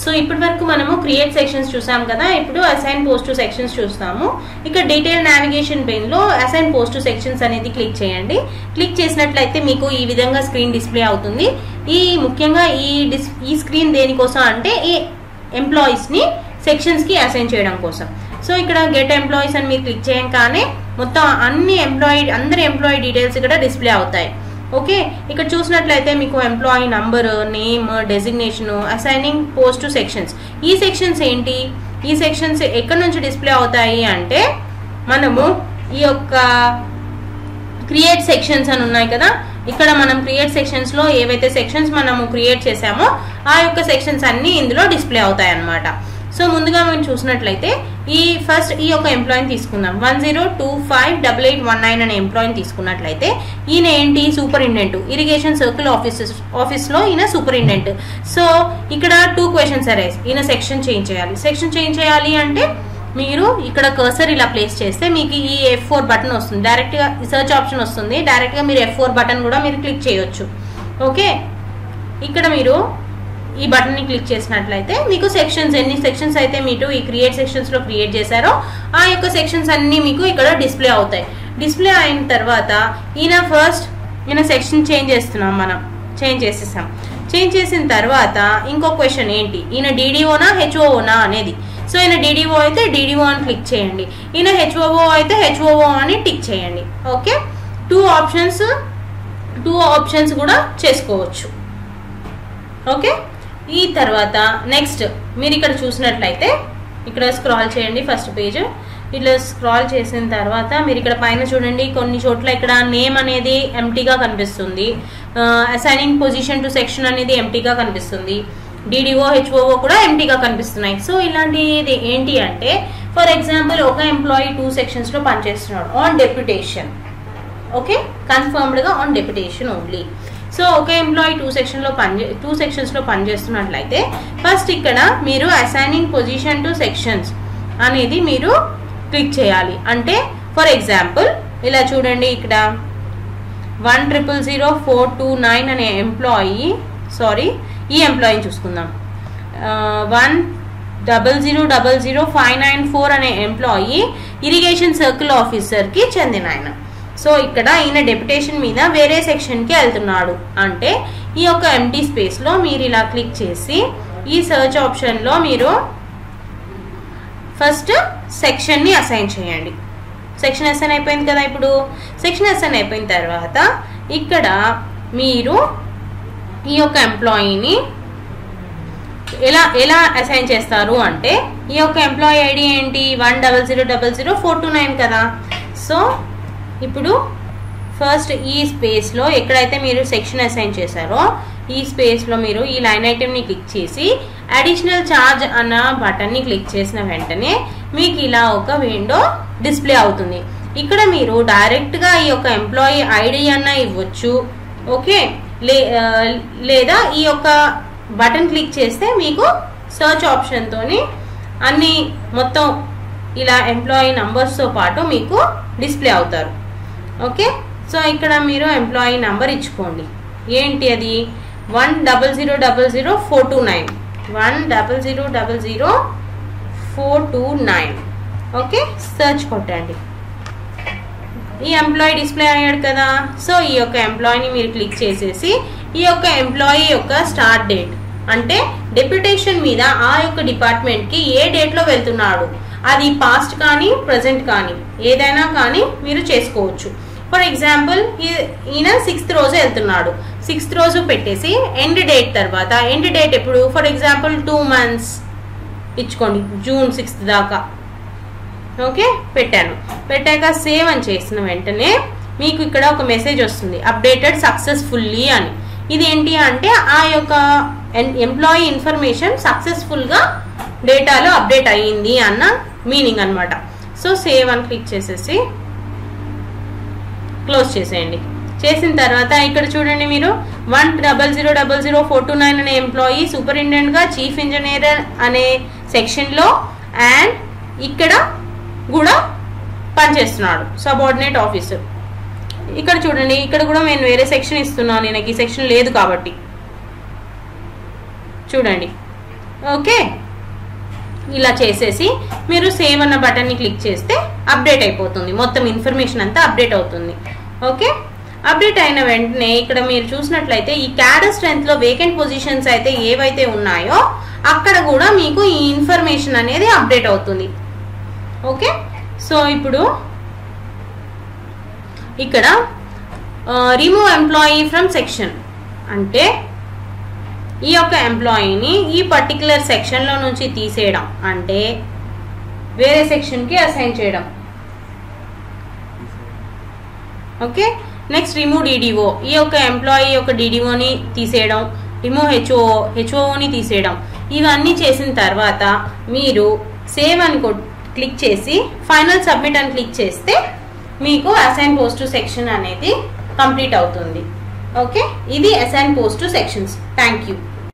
So ఇప్పటి వరకు మనము క్రియేట్ సెక్షన్స్ చూసాం కదా. ఇప్పుడు అసైన్ పోస్ట్ టు సెక్షన్స్ చూస్తాము. ఇక్కడ డీటెయిల్ నావిగేషన్ పెయిన్ లో అసైన్ పోస్ట్ టు సెక్షన్స్ అనేది క్లిక్ చేయండి. క్లిక్ చేసినట్లయితే మీకు ఈ విధంగా స్క్రీన్ డిస్ప్లే అవుతుంది. ముఖ్యంగా ఈ స్క్రీన్ దేనికోసం అంటే ఈ ఎంప్లాయీస్ ని సెక్షన్స్ కి అసైన్ చేయడం కోసం. సో ఇక్కడ గెట్ ఎంప్లాయీస్ అని మీరు క్లిక్ చేయగానే మొత్తం అందరి ఎంప్లాయీ డీటెయిల్స్ ఇక్కడ డిస్ప్లే అవుతాయి. ఓకే, ఇక్కడ చూసినట్లయితే మీకు employee number, name, designation, assigning post to sections. ఈ సెక్షన్స్ ఏంటి? ఈ సెక్షన్స్ ఎక్కడి నుంచి డిస్ప్లే అవుతాయి అంటే మనము ఈ యొక్క క్రియేట్ సెక్షన్స్ అని ఉన్నాయి కదా, ఇక్కడ మనం క్రియేట్ సెక్షన్స్ లో ఏవైతే సెక్షన్స్ మనము క్రియేట్ చేసామో ఆ యొక్క సెక్షన్స్ అన్ని ఇందులో డిస్ప్లే అవుతాయి అన్నమాట. సో ముందుగా మనం చూసినట్లయితే ఈ యొక్క ఎంప్లాయీని తీసుకుందాం. 10258819 అనే ఎంప్లాయీని తీసుకున్నట్లయితే ఈయన ఏంటి? సూపరింటెండెంట్, ఇరిగేషన్ సర్కిల్ ఆఫీస్లో ఈయన సూపరింటెండెంట్. సో ఇక్కడ 2 క్వశ్చన్స్ అరైజ్. ఈయన సెక్షన్ చేంజ్ చేయాలి. సెక్షన్ చేంజ్ చేయాలి అంటే మీరు ఇక్కడ కర్సర్ ఇలా ప్లేస్ చేస్తే మీకు ఈ F4 బటన్ వస్తుంది. డైరెక్ట్ గా సెర్చ్ ఆప్షన్ వస్తుంది. డైరెక్ట్ గా మీరు F4 బటన్ కూడా మీరు క్లిక్ చేయొచ్చు. ఓకే, ఇక్కడ మీరు ఈ బటన్ ని క్లిక్ చేసినట్లయితే మీకు సెక్షన్స్, ఎన్ని సెక్షన్స్ అయితే మీరు ఈ క్రియేట్ సెక్షన్స్ లో క్రియేట్ చేశారో ఆ యొక్క సెక్షన్స్ అన్ని మీకు ఇక్కడ డిస్ప్లే అవుతాయి. డిస్ప్లే అయిన తర్వాత ఈయన సెక్షన్ చేంజ్ చేస్తున్నాం, మనం చేంజ్ చేసేసాం. చేంజ్ చేసిన తర్వాత ఇంకో క్వశ్చన్ ఏంటి? ఈయన DDOనా HOOనా అనేది. సో ఈయన DDO అయితే DDO అని క్లిక్ చేయండి. ఈయన HOO అయితే HOO అని టిక్ చేయండి. ఓకే, 2 ఆప్షన్స్ కూడా చేసుకోవచ్చు. ఓకే, ఈ తర్వాత నెక్స్ట్ మీరు ఇక్కడ చూసినట్లయితే ఇక్కడ స్క్రాల్ చేయండి. ఫస్ట్ పేజ్ ఇట్లా స్క్రాల్ చేసిన తర్వాత మీరు ఇక్కడ పైన చూడండి, కొన్ని చోట్ల ఇక్కడ నేమ్ అనేది ఎంటీగా కనిపిస్తుంది. అసైనింగ్ పొజిషన్ టు సెక్షన్ అనేది ఎంటీగా కనిపిస్తుంది. DDO HOO కూడా ఎంటీగా కనిపిస్తున్నాయి. సో ఇలాంటిది ఏంటి అంటే ఫర్ ఎగ్జాంపుల్ ఒక ఎంప్లాయీ 2 సెక్షన్స్ లో పనిచేస్తున్నాడు ఆన్ డెప్యుటేషన్. ఓకే, కన్ఫర్మ్డ్ గా ఆన్ డెప్యుటేషన్ ఓన్లీ. సో ఒక ఎంప్లాయీ 2 సెక్షన్స్ లో పనిచేస్తున్నట్లయితే ఫస్ట్ ఇక్కడ మీరు అసైనింగ్ పొజిషన్ టు సెక్షన్స్ అనేది మీరు క్లిక్ చేయాలి. అంటే ఫర్ ఎగ్జాంపుల్ ఇలా చూడండి, ఇక్కడ 1000429 అనే ఈ ఎంప్లాయీని చూసుకుందాం. 1000594 అనే ఎంప్లాయీ ఇరిగేషన్ సర్కిల్ ఆఫీసర్ కి చెందిన ఆయన. సో ఇక్కడ ఈయన డెప్యుటేషన్ మీద వేరే సెక్షన్ కి వెళ్తున్నాడు అంటే ఈ యొక్క ఎంటీ స్పేస్ లో మీరు ఇలా క్లిక్ చేసి ఈ సర్చ్ ఆప్షన్ లో మీరు ఫస్ట్ సెక్షన్ ని అసైన్ చేయండి. సెక్షన్ అసైన్ అయిపోయింది కదా. ఇప్పుడు సెక్షన్ అసైన్ అయిపోయిన తర్వాత ఇక్కడ మీరు ఈ యొక్క ఎంప్లాయీని ఎలా అసైన్ చేస్తారు అంటే ఈ యొక్క ఎంప్లాయీ ఐడి ఏంటి? 1000429 కదా. సో ఇప్పుడు ఫస్ట్ ఈ స్పేస్ లో ఎక్కడైతే మీరు సెక్షన్ అసైన్ చేశారో ఈ స్పేస్ లో మీరు ఈ లైన్ ఐటమ్ ని క్లిక్ చేసి అడిషనల్ ఛార్జ్ అన్న బటన్ ని క్లిక్ చేసిన వెంటనే మీకు ఇలా ఒక విండో డిస్ప్లే అవుతుంది. ఇక్కడ మీరు డైరెక్ట్ గా ఈ యొక్క ఎంప్లాయీ ఐడి అన్న ఇవ్వచ్చు. ఓకే, లేదా ఈ యొక్క బటన్ క్లిక్ చేస్తే మీకు సర్చ్ ఆప్షన్ తోని అన్ని మొత్తం ఇలా ఎంప్లాయీ నంబర్స్ తో పాటు మీకు డిస్ప్లే అవుతారు. ఓకే, సో ఇక్కడ మీరు ఎంప్లాయీ నంబర్ ఇచ్చుకోండి. ఏంటి అది? 1000429 1000429. ఓకే, సర్చ్ కొట్టండి. ఈ ఎంప్లాయీ డిస్ప్లే అయ్యాడు కదా. సో ఈ యొక్క ఎంప్లాయీని మీరు క్లిక్ చేసేసి ఈ యొక్క ఎంప్లాయీ యొక్క స్టార్ట్ డేట్ అంటే డెప్యుటేషన్ మీద ఆ యొక్క డిపార్ట్మెంట్ కి ఏ డేట్ లో వెళ్తున్నాడు, అది పాస్ట్ కానీ ప్రెసెంట్ కానీ ఏదైనా కానీ మీరు చేసుకోవచ్చు. ఫర్ ఎగ్జాంపుల్ ఈయన 6th రోజు వెళ్తున్నాడు. 6th రోజు పెట్టేసి ఎండ్ డేట్ తర్వాత ఎండ్ డేట్ ఎప్పుడు? ఫర్ ఎగ్జాంపుల్ 2 months ఇచ్చుకోండి, June 6th దాకా. ఓకే, పెట్టాక సేవ్ అని చేసిన వెంటనే మీకు ఇక్కడ ఒక మెసేజ్ వస్తుంది, అప్డేటెడ్ సక్సెస్ఫుల్లీ అని. ఇది ఏంటి అంటే ఆ యొక్క ఎంప్లాయీ ఇన్ఫర్మేషన్ సక్సెస్ఫుల్ గా డేటాలో అప్డేట్ అయ్యింది అన్న మీనింగ్ అన్నమాట. సో సేవ్ అని క్లిక్ చేసేసి క్లోజ్ చేసేయండి. చేసిన తర్వాత ఇక్కడ చూడండి, మీరు 1000429 అనే ఎంప్లాయీ సూపరింటెండెంట్ గా చీఫ్ ఇంజనీర్ అనే సెక్షన్ లో అండ్ ఇక్కడ కూడా పనిచేస్తున్నాడు, సబార్డినేట్ ఆఫీసర్. ఇక్కడ చూడండి, ఇక్కడ కూడా నేను వేరే సెక్షన్ ఇస్తున్నాను, నాకు ఈ సెక్షన్ లేదు కాబట్టి చూడండి ఓకే, ఇలా చేసేసి మీరు సేవ్ అన్న బటన్ని క్లిక్ చేస్తే అప్డేట్ అయిపోతుంది, మొత్తం ఇన్ఫర్మేషన్ అంతా అప్డేట్ అవుతుంది. ఓకే, అప్డేట్ అయిన వెంటనే ఇక్కడ మీరు చూసినట్లయితే ఈ క్యాడర్ స్ట్రెంత్ లో వేకెంట్ పొజిషన్స్ అయితే ఏవైతే ఉన్నాయో అక్కడ కూడా మీకు ఈ ఇన్ఫర్మేషన్ అనేది అప్డేట్ అవుతుంది. ఓకే, సో ఇప్పుడు ఇక్కడ రిమూవ్ ఎంప్లాయీ ఫ్రమ్ సెక్షన్ అంటే ఈ యొక్క ఎంప్లాయీని ఈ పర్టికులర్ సెక్షన్లో నుంచి తీసేయడం అంటే వేరే సెక్షన్కి అసైన్ చేయడం. ఓకే, నెక్స్ట్ రిమూవ్ డిడిఓ, ఈ యొక్క ఎంప్లాయీ యొక్క డిడిఓని తీసేయడం, రిమూవ్ హెచ్ఓని తీసేయడం. ఇవన్నీ చేసిన తర్వాత మీరు సేవ్ అని క్లిక్ చేసి ఫైనల్ సబ్మిట్ అని క్లిక్ చేస్తే మీకు అసైన్ పోస్ట్ టు సెక్షన్ అనేది కంప్లీట్ అవుతుంది. ఓకే, ఇది assign post to sections. Thank you.